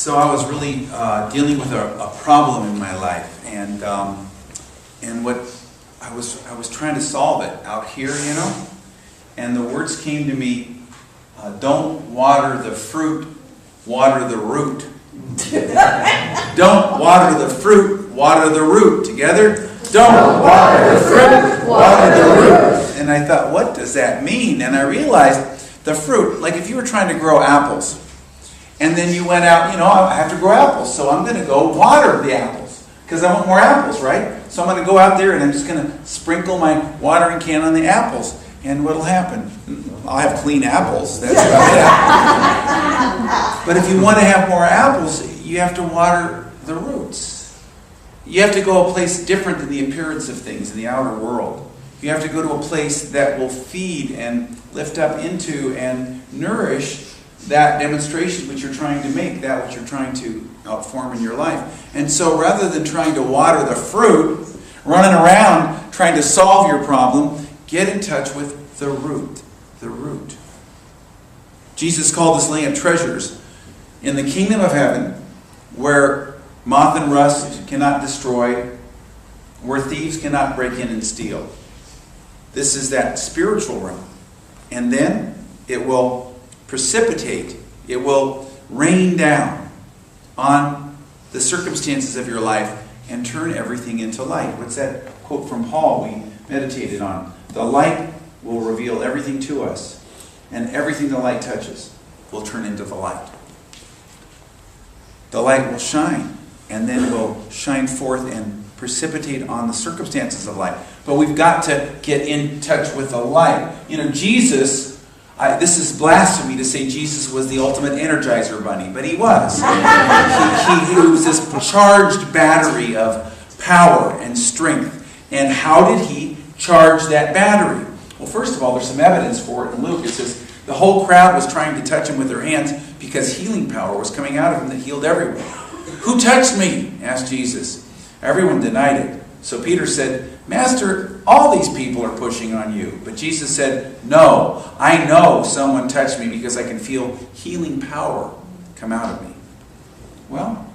So I was really dealing with a problem in my life, and what I was trying to solve it out here, and the words came to me: don't water the fruit, water the root. Don't water the fruit, water the root. Together? Don't water the fruit, water the root. And I thought, what does that mean? And I realized the fruit, like if you were trying to grow apples, and then you went out, I have to grow apples, so I'm going to go water the apples, because I want more apples, right? So I'm going to go out there and I'm just going to sprinkle my watering can on the apples. And what'll happen? I'll have clean apples. That's about it. But if you want to have more apples, you have to water the roots. You have to go a place different than the appearance of things in the outer world. You have to go to a place that will feed and lift up into and nourish that demonstration which you're trying to make, that which you're trying to outform in your life. And so rather than trying to water the fruit, running around trying to solve your problem, get in touch with the root. The root. Jesus called us laying up treasures in the kingdom of heaven, where moth and rust cannot destroy, where thieves cannot break in and steal. This is that spiritual realm. And then it will precipitate, it will rain down on the circumstances of your life and turn everything into light. What's that quote from Paul we meditated on? The light will reveal everything to us, and everything the light touches will turn into the light. The light will shine, and then will shine forth and precipitate on the circumstances of life. But we've got to get in touch with the light. Jesus, this is blasphemy to say Jesus was the ultimate Energizer bunny, but he was. He was this charged battery of power and strength. And how did he charge that battery? Well, first of all, there's some evidence for it in Luke. It says the whole crowd was trying to touch him with their hands because healing power was coming out of him that healed everyone. Who touched me? Asked Jesus. Everyone denied it. So Peter said, Master, all these people are pushing on you. But Jesus said, no, I know someone touched me because I can feel healing power come out of me. Well,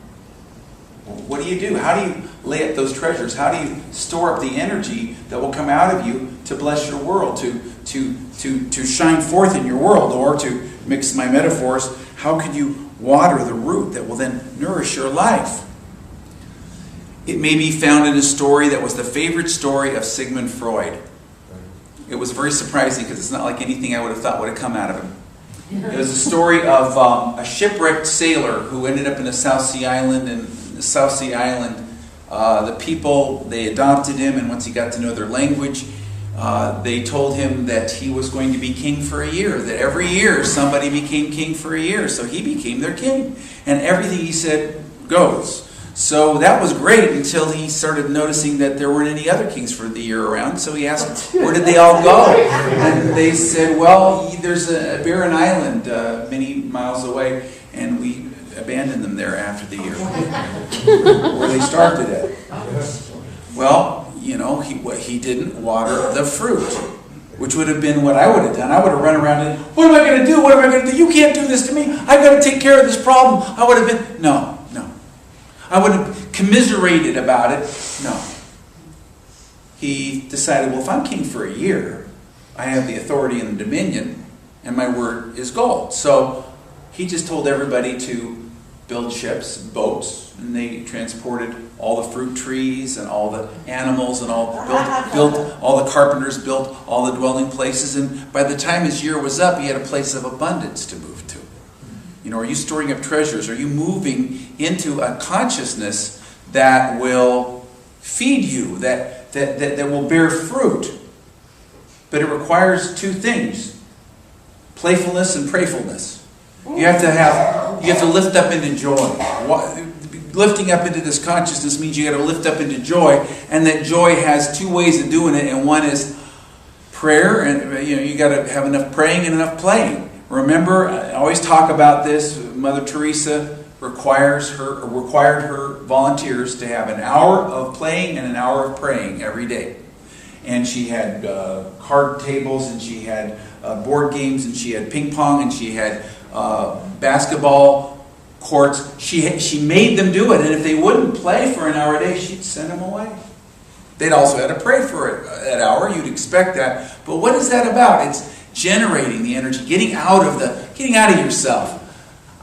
what do? How do you lay up those treasures? How do you store up the energy that will come out of you to bless your world, to shine forth in your world? Or to mix my metaphors, how can you water the root that will then nourish your life? It may be found in a story that was the favorite story of Sigmund Freud. It was very surprising because it's not like anything I would have thought would have come out of him. It was a story of a shipwrecked sailor who ended up in the South Sea Island. And the South Sea Island, the people, they adopted him, and once he got to know their language, they told him that he was going to be king for a year, that every year somebody became king for a year. So he became their king. And everything he said goes. So that was great until he started noticing that there weren't any other kings for the year around. So he asked, where did they all go? And they said, well, there's a barren island many miles away, and we abandoned them there after the year, where they starved to death. Well, he didn't water the fruit, which would have been what I would have done. I would have run around and, what am I going to do? What am I going to do? You can't do this to me. I've got to take care of this problem. I would have been, no. I would have commiserated about it. No. He decided, well, if I'm king for a year, I have the authority and the dominion, and my word is gold. So he just told everybody to build ships, boats, and they transported all the fruit trees and all the animals and built all the carpenters built all the dwelling places. And by the time his year was up, he had a place of abundance to move to. Are you storing up treasures? Are you moving into a consciousness that will feed you, that will bear fruit? But it requires two things: playfulness and prayfulness. You have to lift up into joy. Lifting up into this consciousness means you got to lift up into joy, and that joy has two ways of doing it, and one is prayer, and you got to have enough praying and enough playing. Remember, I always talk about this. Mother Teresa required her volunteers to have an hour of playing and an hour of praying every day. And she had card tables, and she had board games, and she had ping pong, and she had basketball courts, she made them do it. And if they wouldn't play for an hour a day, she'd send them away. They'd also had to pray for it that hour. You'd expect that. But what is that about? It's generating the energy, getting out of yourself.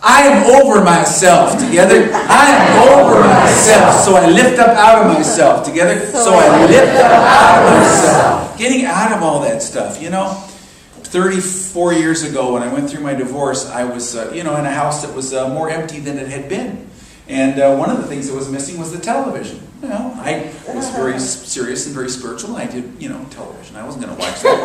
I am over myself. Together. I am over myself. So I lift up out of myself. Together. So I lift up out of myself. Getting out of all that stuff. 34 years ago when I went through my divorce, I was in a house that was more empty than it had been. And one of the things that was missing was the television. I was very serious and very spiritual, and I did, television. I wasn't going to watch that.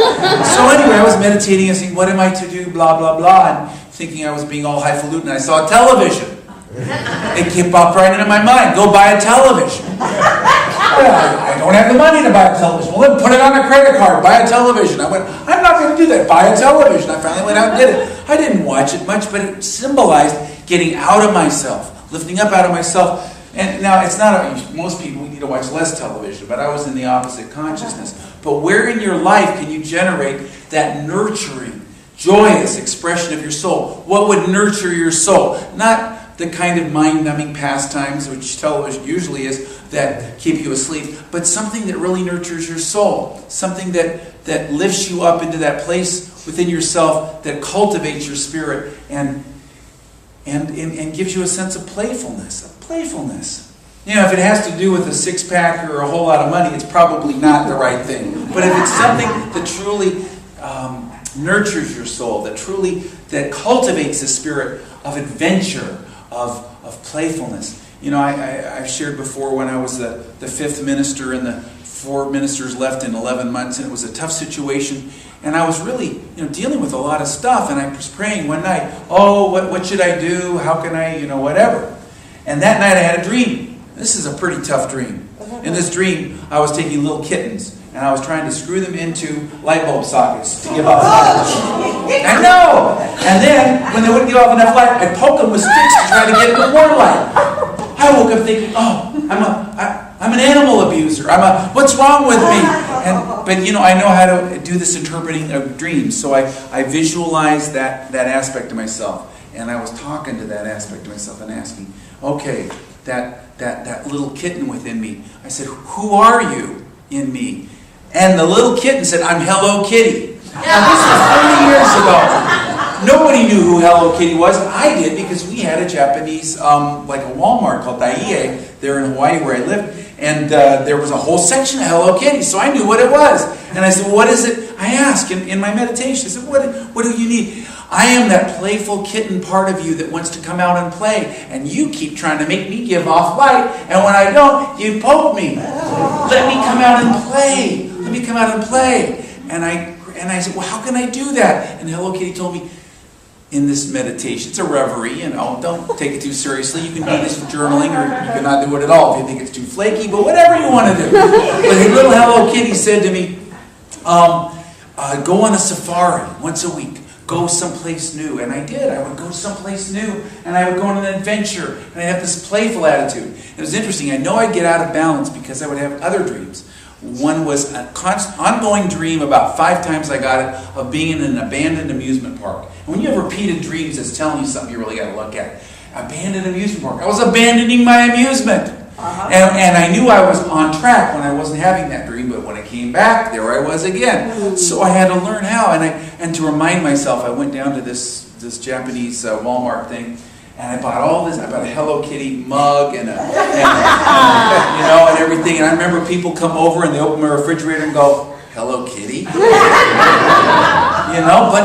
So anyway, I was meditating and saying, what am I to do, blah, blah, blah, and thinking I was being all highfalutin, and I saw a television. It popped right into my mind, go buy a television. I don't have the money to buy a television. Well, then put it on a credit card, buy a television. I went, I'm not going to do that, buy a television. I finally went out and did it. I didn't watch it much, but it symbolized getting out of myself. Lifting up out of myself. And now, it's not, most people, we need to watch less television, but I was in the opposite consciousness. But where in your life can you generate that nurturing, joyous expression of your soul? What would nurture your soul? Not the kind of mind-numbing pastimes, which television usually is, that keep you asleep, but something that really nurtures your soul. Something that lifts you up into that place within yourself that cultivates your spirit and gives you a sense of playfulness. If it has to do with a six-pack or a whole lot of money, it's probably not the right thing. But if it's something that truly nurtures your soul, that cultivates the spirit of adventure, of playfulness. I've shared before when I was the fifth minister and the 4 ministers left in 11 months, and it was a tough situation. And I was really, dealing with a lot of stuff. And I was praying one night, what should I do? How can I, whatever. And that night I had a dream. This is a pretty tough dream. In this dream, I was taking little kittens, and I was trying to screw them into light bulb sockets to give off light. I know! And then, when they wouldn't give off enough light, I'd poke them with sticks to try to get them more light. I woke up thinking, I'm an animal abuser. What's wrong with me? But I know how to do this interpreting of dreams. So I visualized that aspect of myself. And I was talking to that aspect of myself and asking, okay, that little kitten within me. I said, who are you in me? And the little kitten said, I'm Hello Kitty. Now this was 30 years ago. Nobody knew who Hello Kitty was. I did, because we had a Japanese, like a Walmart called Daiei there in Hawaii where I lived. And there was a whole section of Hello Kitty, so I knew what it was. And I said, what is it? I asked in my meditation, I said, what do you need? I am that playful kitten part of you that wants to come out and play. And you keep trying to make me give off light. And when I don't, you poke me. Let me come out and play. Let me come out and play. And I said, well, how can I do that? And Hello Kitty told me, in this meditation, it's a reverie, don't take it too seriously. You can do this for journaling, or you cannot do it at all if you think it's too flaky, but whatever you want to do. But the little Hello Kitty said to me, go on a safari once a week. Go someplace new. And I did. I would go someplace new, and I would go on an adventure, and I'd have this playful attitude. It was interesting. I know I'd get out of balance because I would have other dreams. One was an ongoing dream, about 5 times I got it, of being in an abandoned amusement park. And when you have repeated dreams, it's telling you something you really got to look at. Abandoned amusement park. I was abandoning my amusement. And I knew I was on track when I wasn't having that dream, but when I came back, there I was again. So I had to learn how. And to remind myself, I went down to this Japanese Walmart thing, and I bought all this. I bought a Hello Kitty mug and everything. And I remember people come over and they open my refrigerator and go, Hello Kitty? But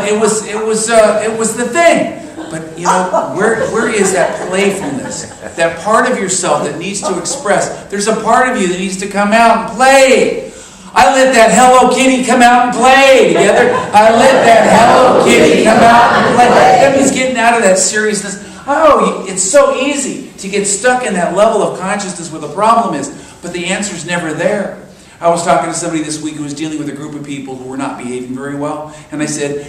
it was the thing. But where is that playfulness? That part of yourself that needs to express. There's a part of you that needs to come out and play. I let that Hello Kitty come out and play together. I let that Hello Kitty come out and play. That means getting out of that seriousness. It's so easy to get stuck in that level of consciousness where the problem is, but the answer's never there. I was talking to somebody this week who was dealing with a group of people who were not behaving very well, and I said,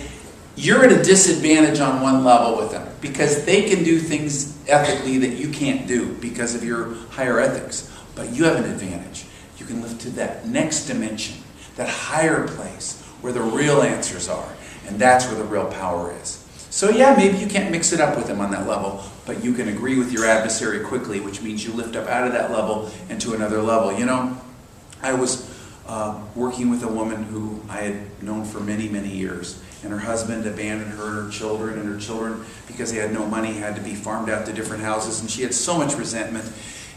you're at a disadvantage on one level with them because they can do things ethically that you can't do because of your higher ethics, but you have an advantage. You can live to that next dimension, that higher place where the real answers are, and that's where the real power is. So yeah, maybe you can't mix it up with him on that level, but you can agree with your adversary quickly, which means you lift up out of that level into another level. You know, I was working with a woman who I had known for many, many years. And her husband abandoned her and her children, because they had no money, had to be farmed out to different houses. And she had so much resentment,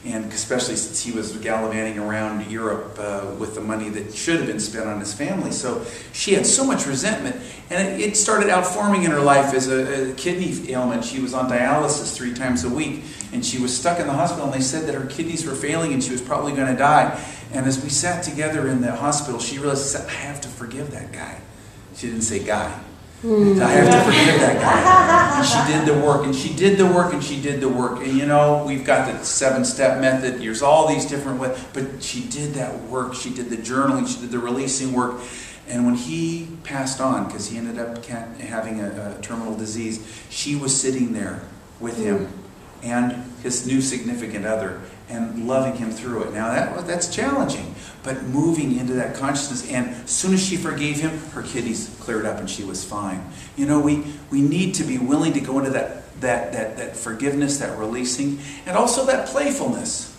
and especially since he was gallivanting around Europe with the money that should have been spent on his family. So she had so much resentment. And it started out forming in her life as a kidney ailment. She was on dialysis 3 times a week, and she was stuck in the hospital, and they said that her kidneys were failing and she was probably going to die. And as we sat together in the hospital, she realized, I have to forgive that guy. She didn't say guy. I have to forgive that guy. And she did the work, and she did the work, and she did the work. And you know, we've got the 7-step method. There's all these different ways. But she did that work. She did the journaling. She did the releasing work. And when he passed on, because he ended up having a terminal disease, she was sitting there with him and his new significant other, and loving him through it. Now that's challenging, but moving into that consciousness, and as soon as she forgave him, her kidneys cleared up and she was fine. You know, we need to be willing to go into that forgiveness, that releasing, and also that playfulness.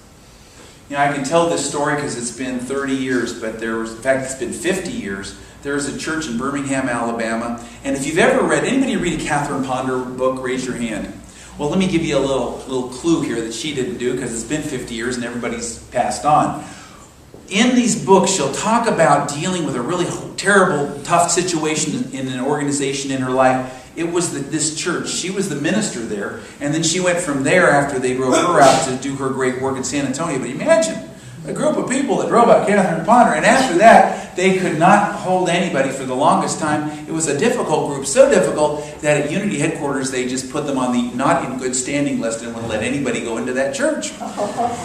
You know, I can tell this story because it's been 30 years, but in fact, it's been 50 years. There was a church in Birmingham, Alabama, and if you've ever read, anybody read a Catherine Ponder book, raise your hand. Well, let me give you a little clue here that she didn't do, because it's been 50 years and everybody's passed on. In these books, she'll talk about dealing with a really terrible, tough situation in an organization in her life. It was this church. She was the minister there, and then she went from there after they drove her out to do her great work in San Antonio. But imagine a group of people that drove out Catherine Ponder, and after that, they could not hold anybody for the longest time. It was a difficult group, so difficult that at Unity headquarters, they just put them on the not in good standing list and wouldn't let anybody go into that church.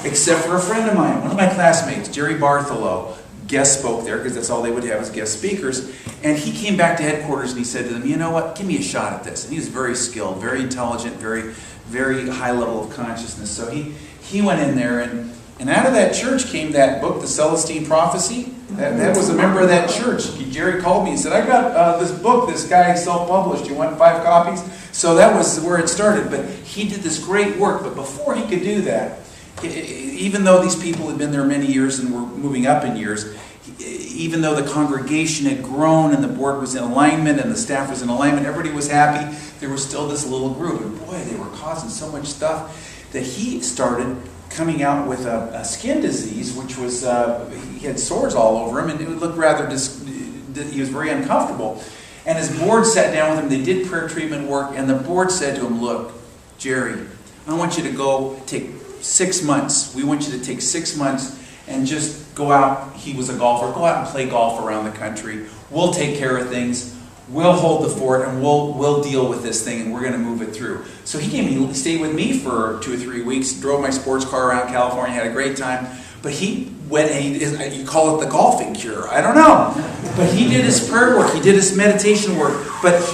Except for a friend of mine, one of my classmates, Jerry Bartholow, guest spoke there, because that's all they would have as guest speakers. And he came back to headquarters and he said to them, you know what, give me a shot at this. And he was very skilled, very intelligent, very, very high level of consciousness. So he went in there, and out of that church came that book, The Celestine Prophecy. That was a member of that church. Jerry called me and said, I got this book, this guy self-published. You want 5 copies? So that was where it started. But he did this great work. But before he could do that, even though these people had been there many years and were moving up in years, even though the congregation had grown and the board was in alignment and the staff was in alignment, everybody was happy, there was still this little group. And boy, they were causing so much stuff that he started coming out with a skin disease, which was, he had sores all over him, and it would look rather, he was very uncomfortable. And his board sat down with him, they did prayer treatment work, and the board said to him, look, Jerry, I want you to go take 6 months. We want you to take 6 months and just go out, he was a golfer, go out and play golf around the country. We'll take care of things. We'll hold the fort, and we'll deal with this thing, and we're going to move it through. So he came, he stayed with me for 2 or 3 weeks, drove my sports car around California, had a great time. But he went, and you call it the golfing cure, I don't know. But he did his prayer work, he did his meditation work. But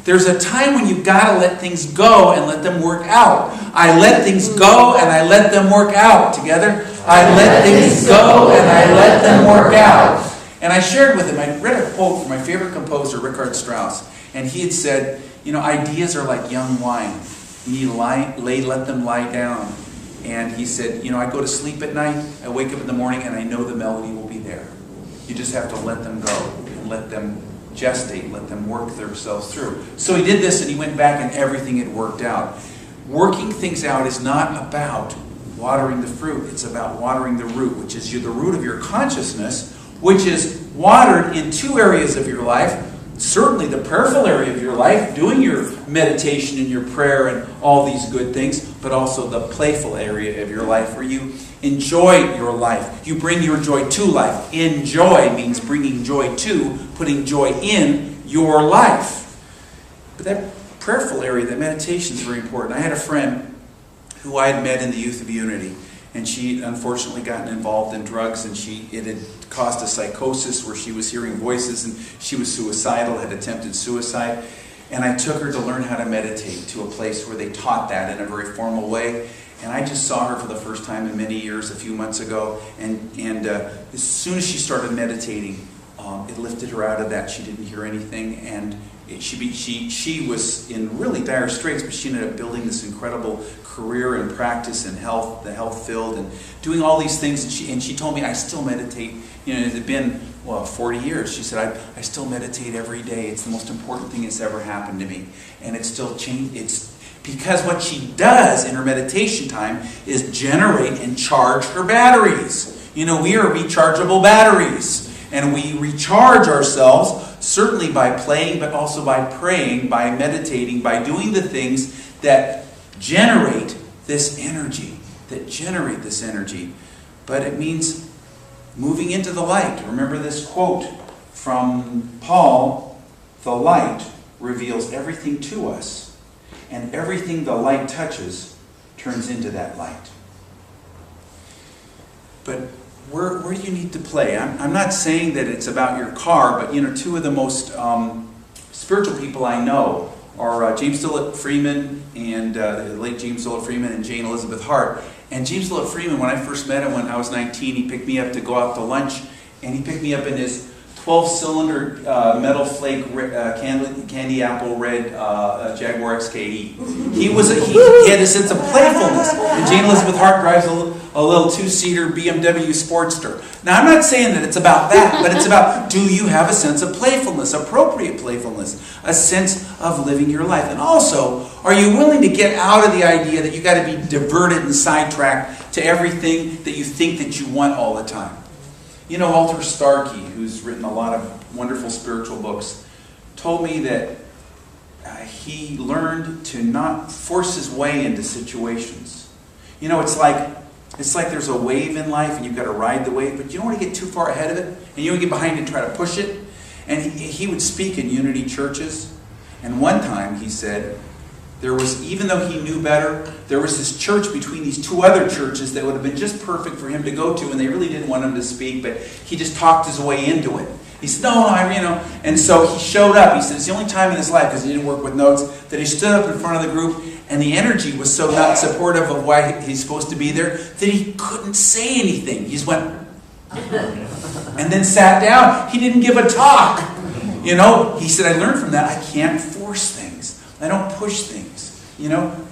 there's a time when you've got to let things go and let them work out. I let things go and I let them work out. Together? I let things go and I let them work out. And I shared with him, I read a quote from my favorite composer, Richard Strauss, and he had said, you know, ideas are like young wine. You need to let them lie down. And he said, you know, I go to sleep at night, I wake up in the morning, and I know the melody will be there. You just have to let them go and let them gestate, let them work themselves through. So he did this, and he went back, and everything had worked out. Working things out is not about watering the fruit. It's about watering the root, which is the root of your consciousness, which is watered in 2 areas of your life. Certainly the prayerful area of your life, doing your meditation and your prayer and all these good things, but also the playful area of your life where you enjoy your life. You bring your joy to life. Enjoy means bringing joy to, putting joy in your life. But that prayerful area, that meditation is very important. I had a friend who I had met in the Youth of Unity, and she had unfortunately gotten involved in drugs, and it had caused a psychosis where she was hearing voices, and she was suicidal, had attempted suicide. And I took her to learn how to meditate to a place where they taught that in a very formal way. And I just saw her for the first time in many years a few months ago. And as soon as she started meditating, it lifted her out of that. She didn't hear anything. And she was in really dire straits, but she ended up building this incredible career and practice in health, the health field, and doing all these things. And she told me, I still meditate. You know, it had been 40 years. She said, I still meditate every day. It's the most important thing that's ever happened to me, and it's still changed. It's because what she does in her meditation time is generate and charge her batteries. You know, we are rechargeable batteries. And we recharge ourselves, certainly by playing, but also by praying, by meditating, by doing the things that generate this energy. But it means moving into the light. Remember this quote from Paul, "The light reveals everything to us, and everything the light touches turns into that light." But where do you need to play? I'm not saying that it's about your car, but two of the most spiritual people I know are James Dillett Freeman and the late James Dillett Freeman and Jane Elizabeth Hart. And James Dillett Freeman, when I first met him when I was 19, he picked me up to go out to lunch, and he picked me up in his 12-cylinder metal flake candy apple red Jaguar XKE. He had a sense of playfulness. And Jane Elizabeth Hart drives a little two-seater BMW Sportster. Now, I'm not saying that it's about that, but it's about, do you have a sense of playfulness, appropriate playfulness, a sense of living your life? And also, are you willing to get out of the idea that you got to be diverted and sidetracked to everything that you think that you want all the time? You know, Walter Starkey, who's written a lot of wonderful spiritual books, told me that he learned to not force his way into situations. You know, it's like there's a wave in life and you've got to ride the wave, but you don't want to get too far ahead of it, and you don't get behind it and try to push it. And he would speak in Unity churches, and one time he said, even though he knew better, there was this church between these two other churches that would have been just perfect for him to go to, and they really didn't want him to speak, but he just talked his way into it. He said, and so he showed up. He said it's the only time in his life, because he didn't work with notes, that he stood up in front of the group, and the energy was so not supportive of why he's supposed to be there, that he couldn't say anything. He just went, and then sat down. He didn't give a talk. He said, I learned from that, I can't force things. I don't push things.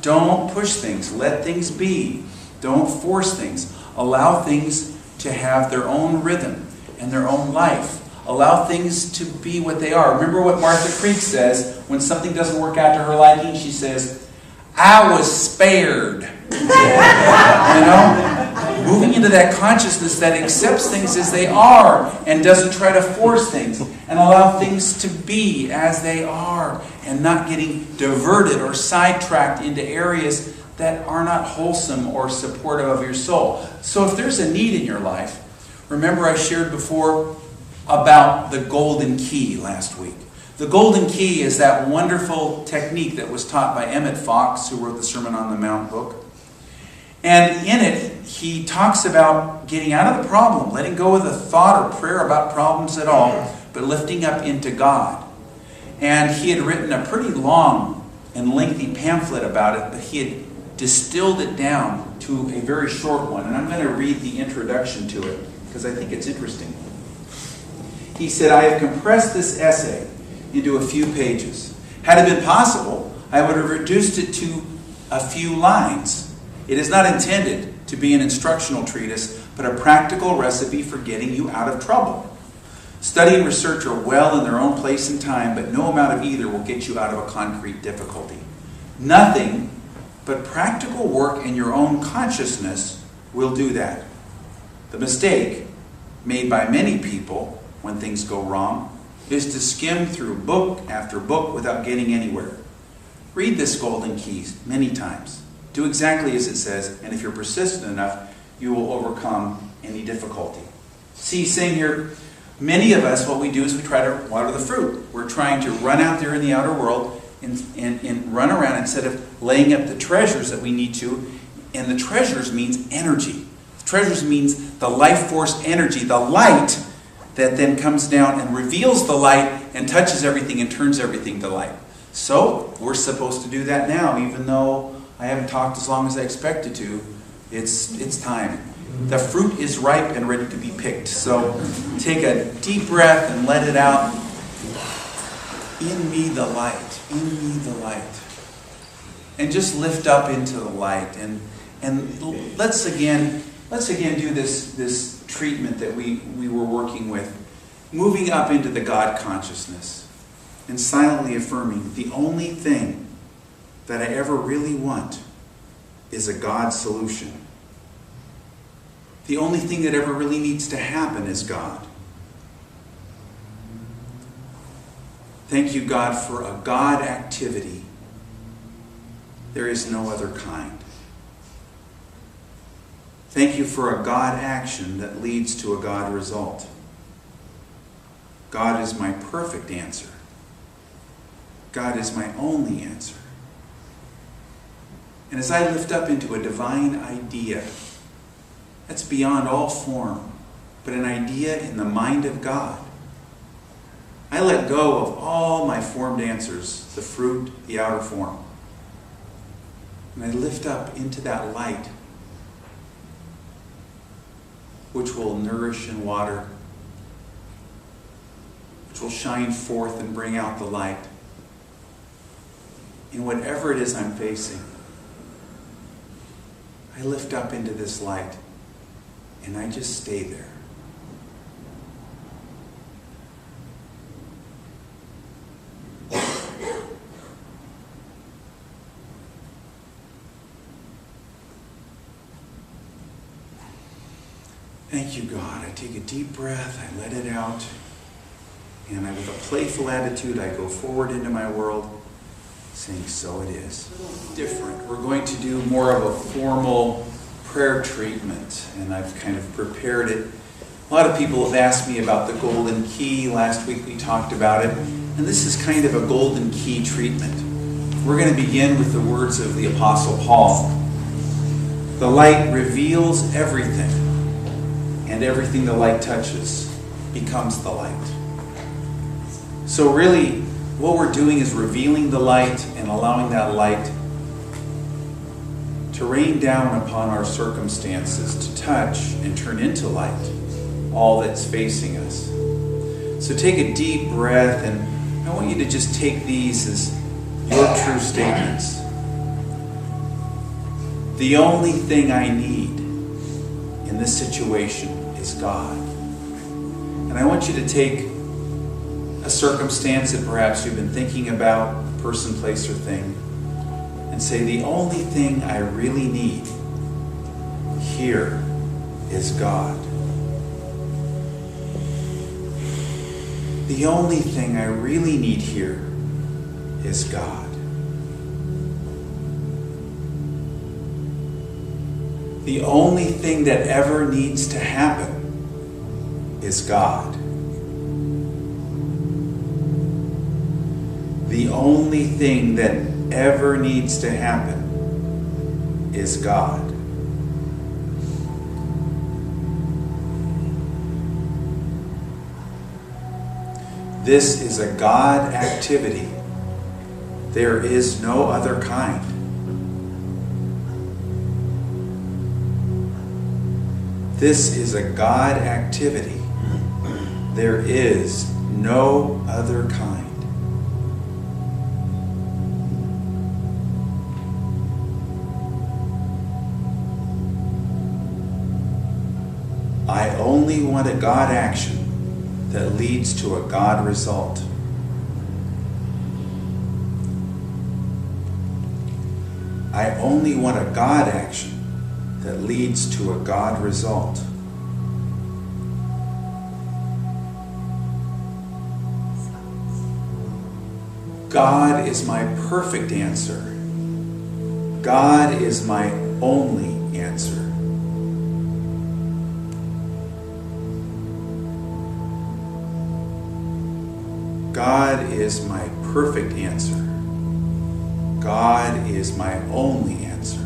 Don't push things. Let things be. Don't force things. Allow things to have their own rhythm and their own life. Allow things to be what they are. Remember what Martha Creek says when something doesn't work out to her liking? She says, I was spared. Moving into that consciousness that accepts things as they are and doesn't try to force things, and allow things to be as they are, and not getting diverted or sidetracked into areas that are not wholesome or supportive of your soul. So if there's a need in your life, remember I shared before about the golden key last week. The golden key is that wonderful technique that was taught by Emmett Fox, who wrote the Sermon on the Mount book. And in it, he talks about getting out of the problem, letting go of the thought or prayer about problems at all, but lifting up into God. And he had written a pretty long and lengthy pamphlet about it, but he had distilled it down to a very short one. And I'm going to read the introduction to it, because I think it's interesting. He said, I have compressed this essay into a few pages. Had it been possible, I would have reduced it to a few lines. It is not intended to be an instructional treatise, but a practical recipe for getting you out of trouble. Study and research are well in their own place and time, but no amount of either will get you out of a concrete difficulty. Nothing but practical work in your own consciousness will do that. The mistake made by many people when things go wrong is to skim through book after book without getting anywhere. Read this golden key many times. Do exactly as it says, and if you're persistent enough, you will overcome any difficulty. See, saying here, many of us, what we do is we try to water the fruit. We're trying to run out there in the outer world and run around instead of laying up the treasures that we need to. And the treasures means energy. The treasures means the life force energy, the light that then comes down and reveals the light and touches everything and turns everything to light. So, we're supposed to do that now, even though I haven't talked as long as I expected to. It's time. The fruit is ripe and ready to be picked. So take a deep breath and let it out. in me the light, in me the light. And just lift up into the light. And let's again do this treatment that we were working with. Moving up into the God consciousness and silently affirming the only thing that I ever really want is a God solution. The only thing that ever really needs to happen is God. Thank you, God, for a God activity. There is no other kind. Thank you for a God action that leads to a God result. God is my perfect answer. God is my only answer. And as I lift up into a divine idea, that's beyond all form, but an idea in the mind of God, I let go of all my formed answers, the fruit, the outer form. And I lift up into that light, which will nourish and water, which will shine forth and bring out the light in whatever it is I'm facing. I lift up into this light and I just stay there. Thank you, God. I take a deep breath, I let it out, and with a playful attitude, I go forward into my world, saying, so it is. Different. We're going to do more of a formal prayer treatment, and I've kind of prepared it. A lot of people have asked me about the golden key. Last week we talked about it, and this is kind of a golden key treatment. We're going to begin with the words of the Apostle Paul. The light reveals everything, and everything the light touches becomes the light. So really, what we're doing is revealing the light and allowing that light to rain down upon our circumstances, to touch and turn into light all that's facing us. So take a deep breath, and I want you to just take these as your true statements. The only thing I need in this situation is God. And I want you to take a circumstance that perhaps you've been thinking about, person, place, or thing, and say, the only thing I really need here is God. The only thing I really need here is God. The only thing that ever needs to happen is God. The only thing that ever needs to happen is God. This is a God activity. There is no other kind. This is a God activity. There is no other kind. I only want a God action that leads to a God result. I only want a God action that leads to a God result. God is my perfect answer. God is my only answer. God is my perfect answer. God is my only answer.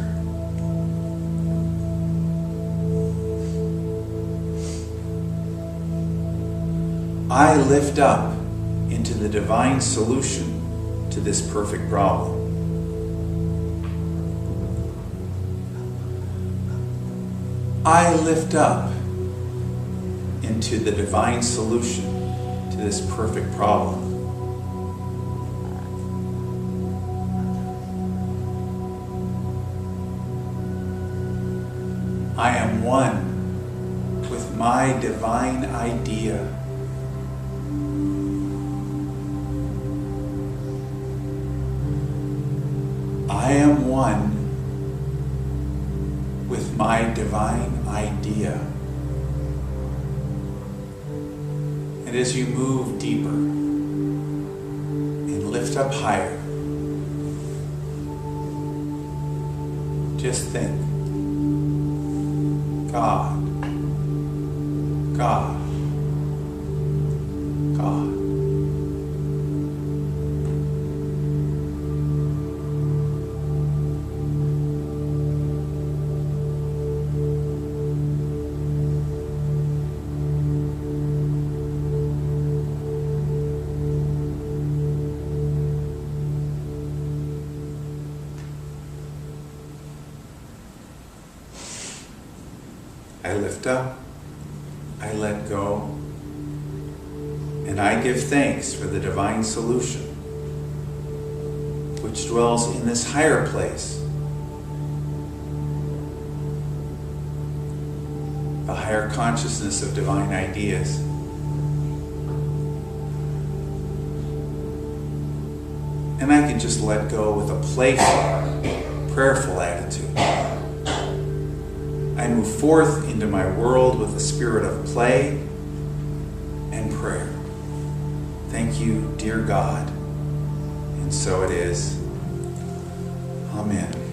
I lift up into the divine solution to this perfect problem. I lift up into the divine solution to this perfect problem. I am one with my divine idea. I am one with my divine idea. And as you move deeper and lift up higher, just think, God, God, God. I lift up, I let go, and I give thanks for the divine solution, which dwells in this higher place, the higher consciousness of divine ideas. And I can just let go with a playful, prayerful attitude. I move forth into my world with a spirit of play and prayer. Thank you, dear God. And so it is. Amen.